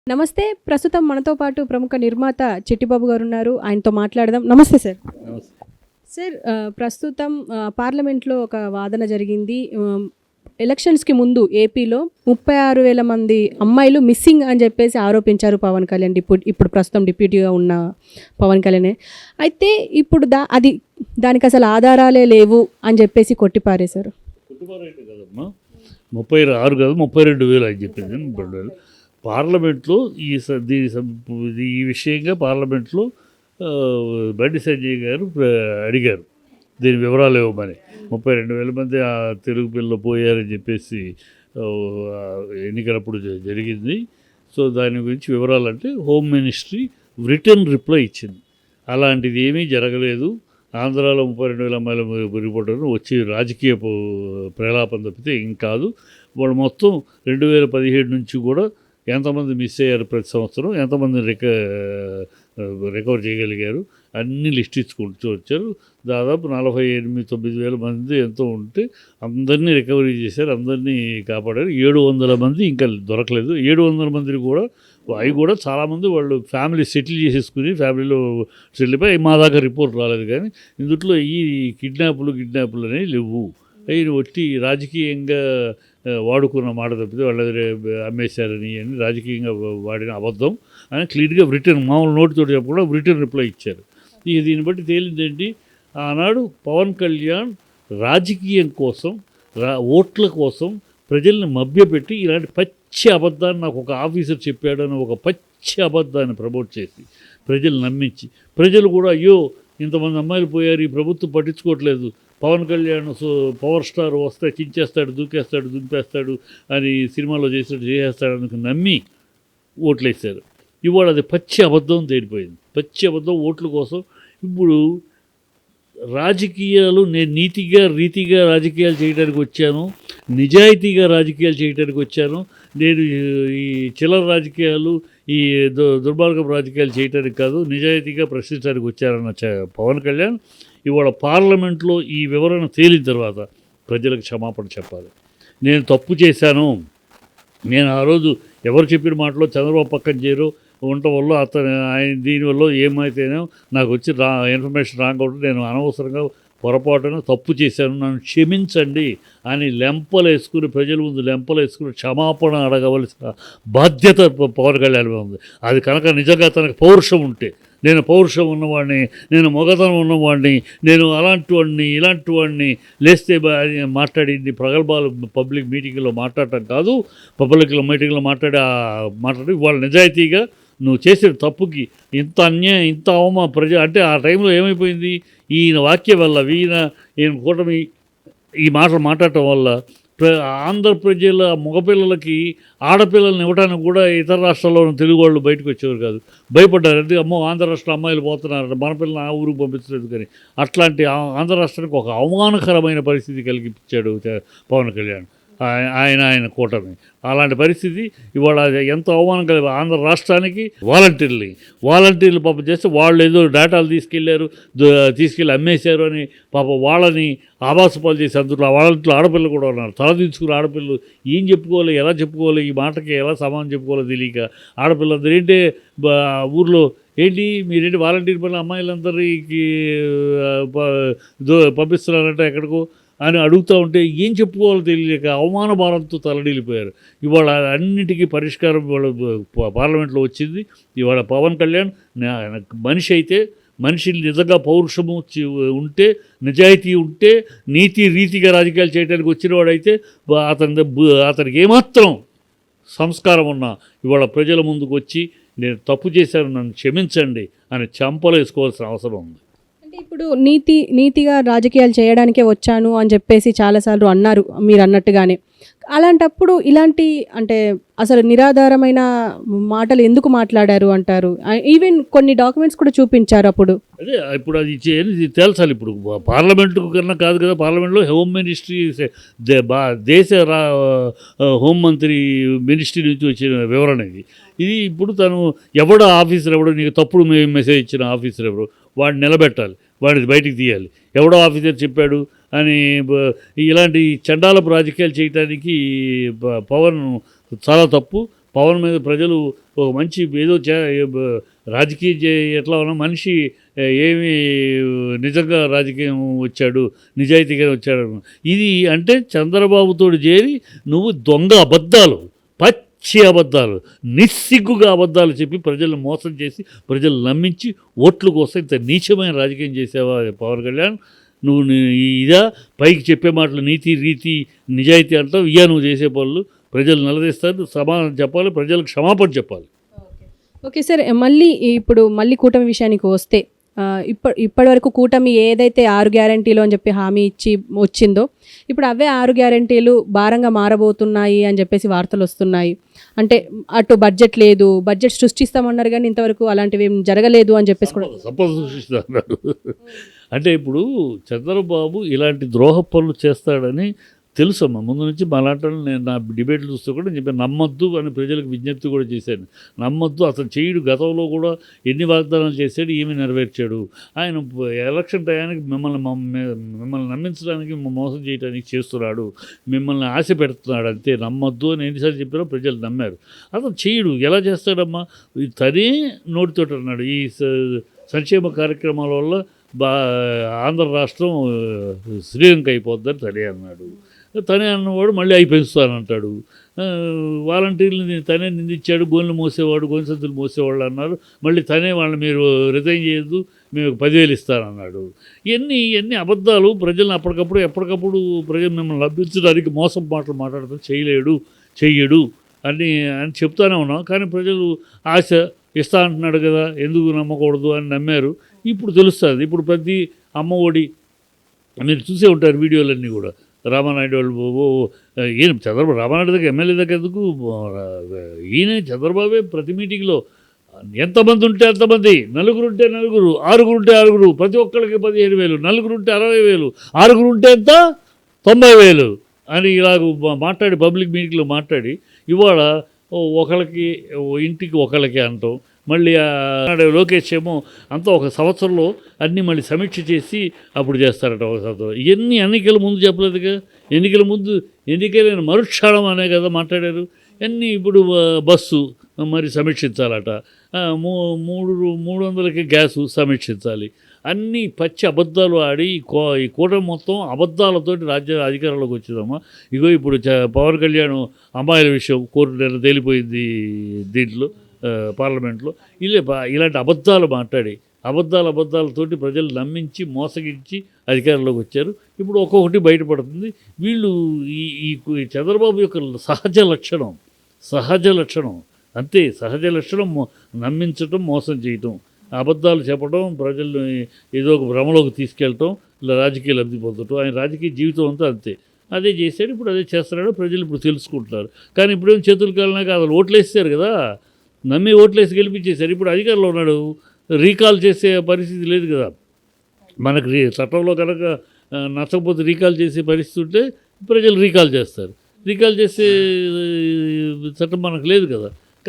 నమస్తే. ప్రస్తుతం మనతో పాటు ప్రముఖ నిర్మాత చిట్టిబాబు గారున్నారు. ఆయనతో మాట్లాడదాం. నమస్తే సార్. నమస్తే. సార్ ప్రస్తుతం పార్లమెంట్‌లో ఒక వాదన జరిగింది. ఎలక్షన్స్‌కి ముందు ఏపీలో 36,000 మంది అమ్మాయిలు మిస్సింగ్ అని చెప్పేసి ఆరోపించారు పవన్ కళ్యాణ్. ఇప్పుడు ప్రస్తుతం డిప్యూటీగా ఉన్న పవన్ కళ్యాణే. అయితే ఇప్పుడు దానికి అసలు ఆధారాలే లేవు అని చెప్పేసి కొట్టిపారేశారు. కొట్టిపారేయండి కదమ్మా, 36 కాదు 32,000 అని చెప్పింది. పార్లమెంట్లో ఈ విషయంగా పార్లమెంట్లో బండి సంజయ్ గారు అడిగారు దీని వివరాలు ఇవ్వమని. 32,000 మంది ఆ తెలుగు పిల్లలు పోయారని చెప్పేసి ఎన్నికలప్పుడు జరిగింది. సో దాని గురించి వివరాలంటే హోమ్ మినిస్ట్రీ రిటర్న్ రిప్లై ఇచ్చింది. అలాంటిది ఏమీ జరగలేదు, ఆంధ్రాలో 32,000 అమ్మాయిల రిపోర్టర్ వచ్చి రాజకీయ ప్రలాపం తప్పితే ఏం కాదు. వాళ్ళు మొత్తం 2017 నుంచి కూడా ఎంతమంది మిస్ అయ్యారు ప్రతి సంవత్సరం, ఎంతమంది రికవర్ చేయగలిగారు అన్ని లిస్ట్ ఇచ్చుకుంటూ వచ్చారు. దాదాపు 48,000-49,000 మంది ఎంతో ఉంటే అందరినీ రికవరీ చేశారు, అందరినీ కాపాడారు. 700 మంది ఇంకా దొరకలేదు. 700 మందిని కూడా అవి కూడా చాలామంది వాళ్ళు ఫ్యామిలీ సెటిల్ చేసేసుకుని ఫ్యామిలీలో సెటిల్పై మా దాకా రిపోర్ట్ రాలేదు. కానీ ఇందుట్లో ఈ కిడ్నాపులు అనేవి లేవు. అవి ఒట్టి రాజకీయంగా వాడుకున్న మాట తప్పితే వాళ్ళ అమ్మేశారని అని రాజకీయంగా వాడిన అబద్ధం అని క్లియర్గా రిటర్న్ మామూలు నోటితో చెప్పకుండా రిటర్న్ రిప్లై ఇచ్చారు. దీన్ని బట్టి తేలిందేంటి, ఆనాడు పవన్ కళ్యాణ్ రాజకీయం కోసం ఓట్ల కోసం ప్రజల్ని మభ్యపెట్టి ఇలాంటి పచ్చి అబద్ధాన్ని నాకు ఒక ఆఫీసర్ చెప్పాడని ఒక పచ్చి అబద్ధాన్ని ప్రమోట్ చేసి ప్రజలు నమ్మించి ప్రజలు కూడా అయ్యో ఇంతమంది అమ్మాయిలు పోయారు, ఈ ప్రభుత్వం పట్టించుకోవట్లేదు, పవన్ కళ్యాణ్ పవర్ స్టార్ వస్తే చించేస్తాడు, దూకేస్తాడు, దుంపేస్తాడు అని సినిమాలో చేసేస్తాడు అని నమ్మి ఓట్లేశారు. ఇవాళ అది పచ్చి అబద్ధం తేలిపోయింది. పచ్చి అబద్ధం ఓట్ల కోసం. ఇప్పుడు రాజకీయాలు నేను రీతిగా రాజకీయాలు చేయడానికి వచ్చాను, నిజాయితీగా రాజకీయాలు చేయడానికి వచ్చాను, నేను ఈ చిల్లర రాజకీయాలు ఈ దుర్మార్గపు రాజకీయాలు చేయడానికి కాదు, నిజాయితీగా ప్రశ్నించడానికి వచ్చారన్న పవన్ కళ్యాణ్ ఇవాళ పార్లమెంట్లో ఈ వివరణ తేలిన తర్వాత ప్రజలకు క్షమాపణ చెప్పాలి. నేను తప్పు చేశాను, నేను ఆ రోజు ఎవరు చెప్పిన మాటలో చంద్రబాబు పక్కన చేరు ఉండటం వల్ల ఆయన దీనివల్ల ఏమైతేనో నాకు వచ్చి ఇన్ఫర్మేషన్ రాకపోతే నేను అనవసరంగా పొరపాటున తప్పు చేశాను, నన్ను క్షమించండి అని లెంపలేసుకుని ప్రజల ముందు లెంపలేసుకుని క్షమాపణ అడగవలసిన బాధ్యత పవన్ కళ్యాణ్ ఉంది. అది కనుక నిజంగా తనకు పౌరుషం ఉంటే, నేను పౌరుషం ఉన్నవాడిని, నేను మొగతనం ఉన్నవాడిని, నేను అలాంటి వాడిని ఇలాంటి వాడిని లేస్తే మాట్లాడింది ప్రగల్భాలు పబ్లిక్ మీటింగ్లో మాట్లాడటం కాదు, పబ్లిక్లో మీటింగ్లో మాట్లాడి వాళ్ళ నిజాయితీగా నువ్వు చేసిన తప్పుకి ఇంత అన్యాయం ఇంత అంటే ఆ టైంలో ఏమైపోయింది, ఈయన వాక్యం వల్ల ఈయన కూటమి ఈ మాటలు మాట్లాడటం వల్ల ఆంధ్ర ప్రజల మగపిల్లలకి ఆడపిల్లల్ని ఇవ్వడానికి కూడా ఇతర రాష్ట్రాల్లో ఉన్న తెలుగు వాళ్ళు బయటకు వచ్చేవారు కాదు, భయపడ్డారు. ఎందుకు అమ్మో ఆంధ్ర రాష్ట్ర అమ్మాయిలు పోతున్నారంట, మన పిల్లల్ని ఆ ఊరికి పంపించలేదు. కానీ అట్లాంటి ఆంధ్ర రాష్ట్రానికి ఒక అవమానకరమైన పరిస్థితి కలిగించాడు పవన్ కళ్యాణ్ ఆయన కూటమి. అలాంటి పరిస్థితి ఇవాళ ఎంత అవమానం కలిగి ఆంధ్ర రాష్ట్రానికి వాలంటీర్లు పాపం చేస్తే వాళ్ళు ఏదో డేటాలు తీసుకెళ్ళి అమ్మేశారు అని పాపం వాళ్ళని ఆభాసపాలు చేసి అందులో వాలంటీర్లు ఆడపిల్లలు కూడా ఉన్నారు. తలదించుకుని ఆడపిల్లలు ఏం చెప్పుకోవాలి, ఎలా చెప్పుకోవాలి, ఈ మాటకి ఎలా సమానం చెప్పుకోవాలో తెలియక ఆడపిల్లలందరూ ఏంటి ఊర్లో మీరేంటి వాలంటీర్ పనులు అమ్మాయిలందరికీ పంపిస్తున్నారంటే ఎక్కడికో అని అడుగుతూ ఉంటే ఏం చెప్పుకోవాలో తెలియక అవమాన భారంతో తలడిల్లిపోయారు. ఇవాళ అన్నిటికీ పరిష్కారం ఇవాళ పార్లమెంట్లో వచ్చింది. ఇవాళ పవన్ కళ్యాణ్ మనిషి అయితే, మనిషి నిజంగా పౌరుషము ఉంటే, నిజాయితీ ఉంటే, రీతిగా రాజకీయాలు చేయడానికి వచ్చినవాడైతే అతనికి ఏమాత్రం సంస్కారం ఉన్నా ఇవాళ ప్రజల ముందుకు వచ్చి నేను తప్పు చేశాను, నన్ను క్షమించండి అని చెంపలు వేసుకోవాల్సిన అవసరం ఉంది. ఇప్పుడు నీతిగా రాజకీయాలు చేయడానికే వచ్చాను అని చెప్పేసి చాలాసార్లు అన్నారు మీరు అన్నట్టుగానే. అలాంటప్పుడు ఇలాంటి అంటే అసలు నిరాధారమైన మాటలు ఎందుకు మాట్లాడారు అంటారు? ఈవెన్ కొన్ని డాక్యుమెంట్స్ కూడా చూపించారు అప్పుడు. అదే ఇప్పుడు అది తేల్చాలి. ఇప్పుడు పార్లమెంటు కన్నా కాదు కదా, పార్లమెంట్లో హోమ్ మినిస్ట్రీ దేశ హోంమంత్రి మినిస్ట్రీ నుంచి వచ్చిన వివరణ ఇది. ఇప్పుడు తను ఆఫీసర్ ఎవడో నీకు తప్పుడు మెసేజ్ ఇచ్చిన ఆఫీసర్ ఎవరు వాడిని నిలబెట్టాలి, వాడిని బయటికి తీయాలి. ఎవడో ఆఫీసర్ చెప్పాడు అని ఇలాంటి చండాలపు రాజకీయాలు చేయడానికి పవన్ చాలా తప్పు. పవన్ మీద ప్రజలు ఒక మంచి ఏదో రాజకీయ ఎట్లా ఉన్నా మనిషి ఏమి నిజంగా రాజకీయం వచ్చాడు, నిజాయితీగా వచ్చాడు. ఇది అంటే చంద్రబాబుతో చేరి నువ్వు దొంగ అబద్ధాలు, పచ్చి అబద్ధాలు, నిస్సిగ్గుగా అబద్ధాలు చెప్పి ప్రజలను మోసం చేసి ప్రజలు నమ్మించి ఓట్ల కోసం ఇంత నీచమైన రాజకీయం చేసావా పవన్ కళ్యాణ్? నువ్వు ఇదా పైకి చెప్పే మాటలు నీతి రీతి నిజాయితీ అంటావు, నువ్వు చేసే పనులు ప్రజలు నిలదీస్తారు, సమాధానం చెప్పాలి, ప్రజలకు క్షమాపణ చెప్పాలి. ఓకే సార్, మళ్ళీ కూటమి విషయానికి వస్తే ఇప్పటి వరకు కూటమి ఏదైతే 6 గ్యారంటీలు అని చెప్పి హామీ ఇచ్చి వచ్చిందో ఇప్పుడు అవే 6 గ్యారంటీలు భారంగా మారబోతున్నాయి అని చెప్పేసి వార్తలు వస్తున్నాయి. అంటే అటు బడ్జెట్ లేదు, బడ్జెట్ సృష్టిస్తామన్నారు కానీ ఇంతవరకు అలాంటివి ఏం జరగలేదు అని చెప్పేసి కూడా సంపద సృష్టిస్తాడు. అంటే ఇప్పుడు చంద్రబాబు ఇలాంటి ద్రోహ పనులు చేస్తాడని తెలుసమ్మా ముందు నుంచి. మాలాంటి నేను నా డిబేట్లు చూస్తూ కూడా నేను చెప్పాను, నమ్మొద్దు అని ప్రజలకు విజ్ఞప్తి కూడా చేశాను. నమ్మొద్దు, అతను చేయడు. గతంలో కూడా ఎన్ని వాగ్దానాలు చేశాడు, ఏమి నెరవేర్చాడు. ఆయన ఎలక్షన్ టయానికి మిమ్మల్ని నమ్మించడానికి, మోసం చేయడానికి చేస్తున్నాడు, మిమ్మల్ని ఆశ పెడుతున్నాడు అంతే. నమ్మొద్దు అని ఎన్నిసార్లు చెప్పారో ప్రజలు నమ్మారు. అతను చేయడు. ఎలా చేస్తాడమ్మా? తనే నోటితోటి అన్నాడు, ఈ సంక్షేమ కార్యక్రమాల వల్ల ఆంధ్ర రాష్ట్రం శ్రీలంక అయిపోద్దని తనే అన్నాడు. తనే అన్నవాడు మళ్ళీ అవి పెంచుతానంటాడు. వాలంటీర్లు తనే నిందించాడు, గోన్లు మోసేవాడు, గోని సంతులు మోసేవాళ్ళు అన్నారు. మళ్ళీ తనే వాళ్ళని మీరు రిజైన్ చేయొద్దు, మేము 10,000 ఇస్తానన్నాడు. ఇవన్నీ అబద్ధాలు. ప్రజలను ఎప్పటికప్పుడు ప్రజలు మిమ్మల్ని లభించడానికి మోసం మాటలు మాట్లాడుతూ చెయ్యడు అని చెప్తానే ఉన్నాం. కానీ ప్రజలు ఆశ ఇస్తా అంటున్నాడు కదా, ఎందుకు నమ్మకూడదు అని నమ్మారు. ఇప్పుడు తెలుస్తుంది. ఇప్పుడు ప్రతి అమ్మ ఒడి మీరు చూసే ఉంటారు వీడియోలన్నీ కూడా. రామానాయుడు వాళ్ళు ఈయన చంద్రబాబు రామానాయుడు దగ్గర ఎమ్మెల్యే దగ్గర ఎందుకు, ఈయన చంద్రబాబే ప్రతి మీటింగ్లో ఎంతమంది ఉంటే అంతమంది, 4 ఉంటే 4, 6 ఉంటే 6, ప్రతి ఒక్కరికి 15,000, 4 ఉంటే 60,000, 6 ఉంటే ఎంత 90,000 అని ఇలాగ మాట్లాడి పబ్లిక్ మీటింగ్లో మాట్లాడి ఇవాళ ఒకళ్ళకి ఇంటికి ఒకళ్ళకి అంటాం. మళ్ళీ లోకేష్ ఏమో అంతా ఒక సంవత్సరంలో అన్నీ మళ్ళీ సమీక్ష చేసి అప్పుడు చేస్తారట ఒక సంవత్సరం. ఇవన్నీ ఎన్నికల ముందు చెప్పలేదుగా. ఎన్నికల ముందు ఎన్నికలైన మరుక్షణం అనే కదా మాట్లాడారు. అన్నీ ఇప్పుడు బస్సు మరి సమీక్షించాలట, 300కి గ్యాసు సమీక్షించాలి. అన్నీ పచ్చి అబద్ధాలు ఆడి ఈ కూటమి మొత్తం అబద్ధాలతోటి రాజ్య అధికారంలోకి వచ్చిందమ్మా. ఇగో ఇప్పుడు పవన్ కళ్యాణ్ అమ్మాయిల విషయం కోర్టు తేలిపోయింది దీంట్లో పార్లమెంట్లో. ఇలాంటి అబద్ధాలు మాట్లాడి అబద్ధాలతోటి ప్రజలు నమ్మించి మోసగించి అధికారంలోకి వచ్చారు. ఇప్పుడు ఒక్కొక్కటి బయటపడుతుంది. వీళ్ళు ఈ చంద్రబాబు యొక్క సహజ లక్షణం అంతే. సహజ లక్షణం నమ్మించటం, మోసం చేయటం, అబద్ధాలు చెప్పడం, ప్రజల్ని ఏదో ఒక భ్రమలోకి తీసుకెళ్ళటం, ఇలా రాజకీయ లబ్ధి పొందటం. ఆయన రాజకీయ జీవితం అంతా అంతే. అదే చేశాడు, ఇప్పుడు అదే చేస్తున్నాడు. ప్రజలు ఇప్పుడు తెలుసుకుంటున్నారు. కానీ ఇప్పుడేం చేతులు కాలినాక అసలు ఓట్లు వేస్తారు కదా, నమ్మి ఓట్లేసి గెలిపించేశారు. ఇప్పుడు అధికారంలో ఉన్నాడు, రీకాల్ చేసే పరిస్థితి లేదు కదా. మనకు చట్టంలో కనుక నచ్చకపోతే రీకాల్ చేసే పరిస్థితి ఉంటే ప్రజలు రీకాల్ చేస్తారు. రీకాల్ చేసే చట్టం మనకు లేదు కదా.